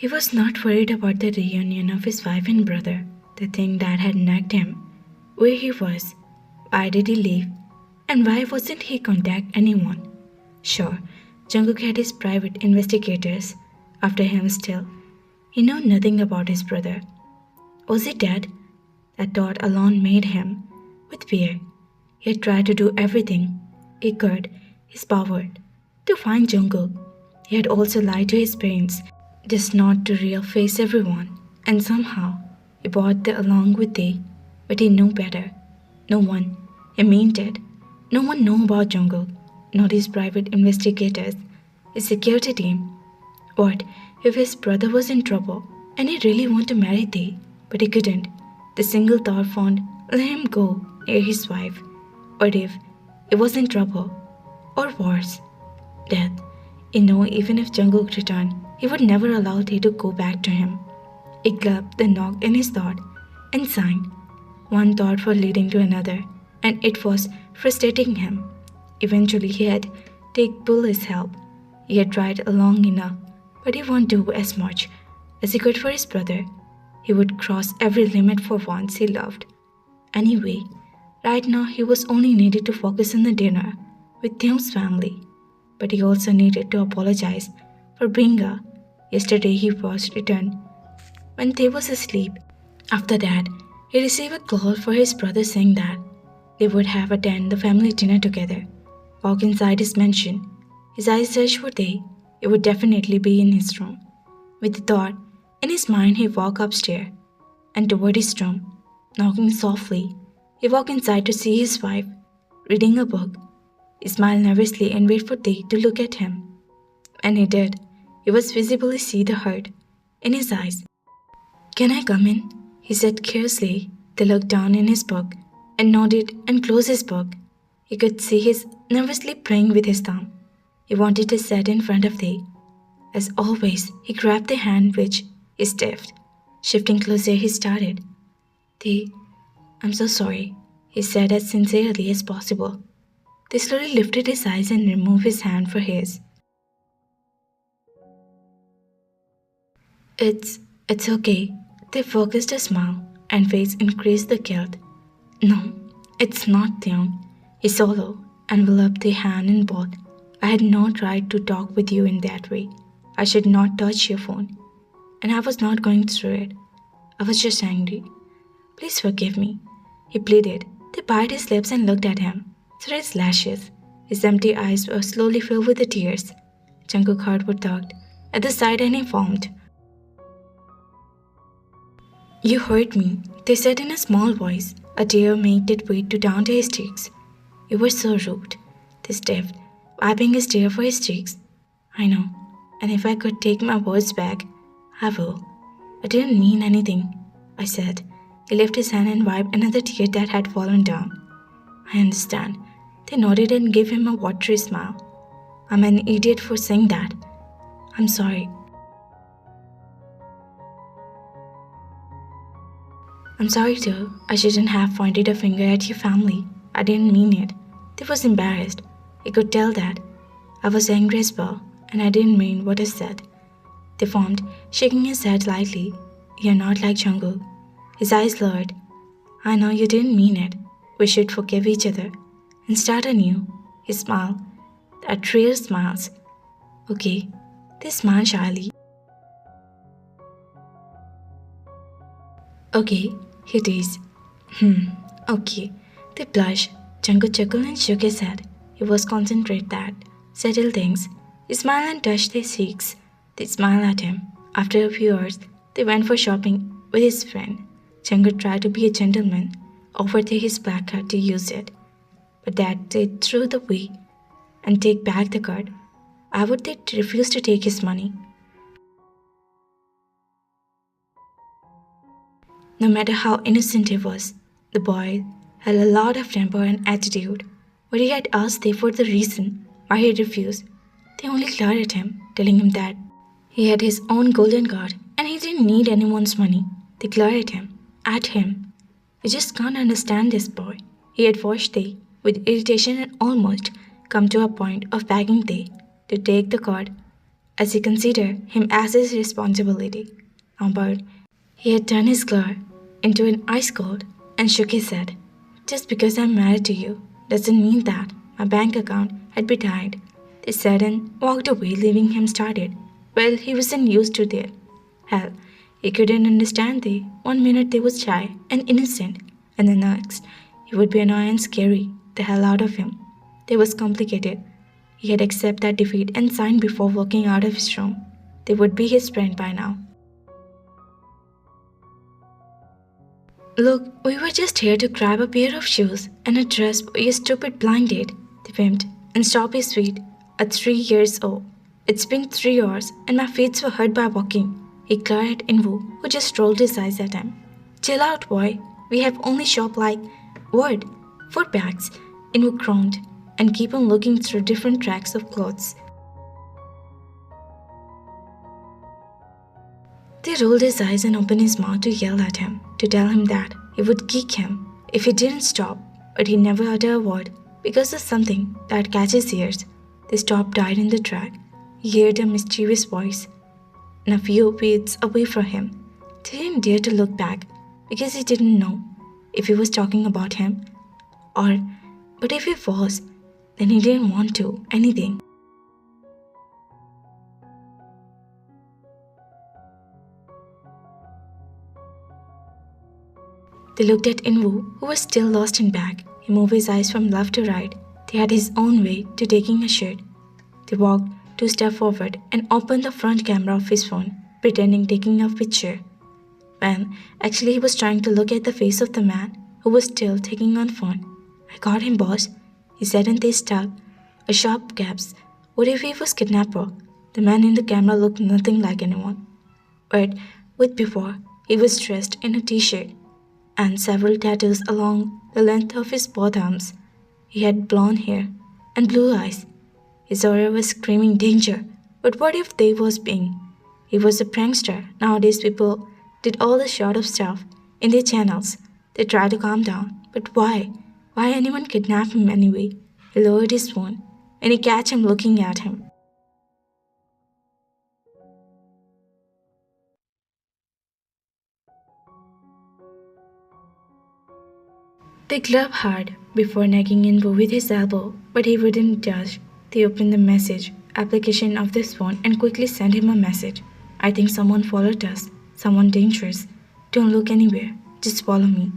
He was not worried about the reunion of his wife and brother, the thing that had nagged him. Where he was, why did he leave, and why wasn't he contact anyone? Sure, Jungkook had his private investigators after him still. He knew nothing about his brother. Was he dead? That thought alone made him with fear. He had tried to do everything he could, his power, to find Jungkook. He had also lied to his parents, just not to real face everyone, and somehow he bought along with they, but he knew better. No one, he meant it, no one knew about Jungkook, not his private investigators, his security team. What if his brother was in trouble and he really wanted to marry Tae, but he couldn't? The single thought found let him go near his wife. What if he was in trouble? Or worse, death. He knew even if Jungkook returned, he would never allow Tae to go back to him. He gulped the knock in his thought and signed. One thought for leading to another, and it was frustrating him. Eventually he had take Bully's help. He had tried long enough, but he won't do as much as he could for his brother. He would cross every limit for once he loved. Anyway, right now he was only needed to focus on the dinner with Taehyung's family. But he also needed to apologize for Bringa. Yesterday he was returned when Tae was asleep. After that, he received a call for his brother saying that they would have attend the family dinner together. Walk inside his mansion. His eyes searched for Tae. It would definitely be in his room. With the thought in his mind, he walked upstairs and toward his room. Knocking softly, he walked inside to see his wife reading a book. He smiled nervously and waited for Tae to look at him. And he did. He was visibly see the hurt in his eyes. "Can I come in?" he said curiously. They looked down in his book and nodded and closed his book. He could see his nervously playing with his thumb. He wanted to sit in front of Tae. As always, he grabbed the hand which he stiffed. Shifting closer, he started. "Tae, I'm so sorry," he said as sincerely as possible. They slowly lifted his eyes and removed his hand from his. It's okay." They focused a smile and face increased the guilt. "No, it's not Taehyung." He swallowed, enveloped the hand in both. "I had no right to talk with you in that way. I should not touch your phone. And I was not going through it. I was just angry. Please forgive me," he pleaded. They bit his lips and looked at him through his lashes. His empty eyes were slowly filled with the tears. Jungkook's heart was tugged at the side and he foamed. "You hurt me," they said in a small voice. A tear made its way down to his cheeks. "You were so rude," they stiffed, wiping his tear for his cheeks. "I know, and if I could take my words back, I will. I didn't mean anything," I said. He lifted his hand and wiped another tear that had fallen down. "I understand." They nodded and gave him a watery smile. "I'm an idiot for saying that. I'm sorry." "I'm sorry too. I shouldn't have pointed a finger at your family. I didn't mean it." They was embarrassed. He could tell that. "I was angry as well, and I didn't mean what I said." They formed, shaking his head lightly. "You're not like Jungkook." His eyes lowered. "I know you didn't mean it. We should forgive each other and start anew." He smiled. That rare smiles. "Okay." They smiled shyly. "Okay," he teased. Okay." They blushed. Jungkook chuckled and shook his head. He was concentrate that settle things. He smiled and touched their cheeks. They smiled at him. After a few hours, they went for shopping with his friend. Jungkook tried to be a gentleman, offered his black card to use it, but that they threw the way and take back the card. Why would they refuse to take his money? No matter how innocent he was, the boy had a lot of temper and attitude. But he had asked Tae for the reason why he refused. They only glared at him, telling him that he had his own golden card and he didn't need anyone's money. They glared at him. You just can't understand this boy. He had watched Tae with irritation and almost come to a point of begging Tae to take the card as he considered him as his responsibility. But he had turned his glare into an ice cold and shook his head. Just because I'm married to you doesn't mean that my bank account had been tied. They said and walked away, leaving him startled. Well, he wasn't used to that. Hell, he couldn't understand the one minute they was shy and innocent, and the next he would be annoying and scary the hell out of him. They was complicated. He had accepted that defeat and signed before walking out of his room. They would be his friend by now. Look, we were just here to grab a pair of shoes and a dress for your stupid blind date, they pimped, and stop his feet at 3 years old. It's been 3 hours and my feet were hurt by walking. He glared at Invu, who just rolled his eyes at him. Chill out, boy. We have only shop like what? 4 bags. Invu groaned and keep on looking through different tracks of clothes. They rolled his eyes and opened his mouth to yell at him, to tell him that he would kick him if he didn't stop, but he never uttered a word because of something that catches ears. They stopped dead in the track. He heard a mischievous voice, and a few feet away from him. He didn't dare to look back because he didn't know if he was talking about him or, but if he was, then he didn't want to anything. They looked at Invu, who was still lost in bag. He moved his eyes from left to right. He had his own way to taking a shit. They walked 2 steps forward and opened the front camera of his phone, pretending taking a picture. When actually he was trying to look at the face of the man who was still taking on phone. I got him, boss, he said, and they stuck a sharp gasp. What if he was kidnapper? The man in the camera looked nothing like anyone. But with before, he was dressed in a t-shirt and several tattoos along the length of his both arms. He had blonde hair and blue eyes. His aura was screaming danger, but what if they was being? He was a prankster. Nowadays people did all the sort of stuff in their channels. They try to calm down, but why? Why anyone kidnap him anyway? He lowered his phone and he catch him looking at him. They gloved hard before nagging Inbu with his elbow, but he wouldn't judge. They opened the message application of this phone and quickly sent him a message. I think someone followed us. Someone dangerous. Don't look anywhere. Just follow me.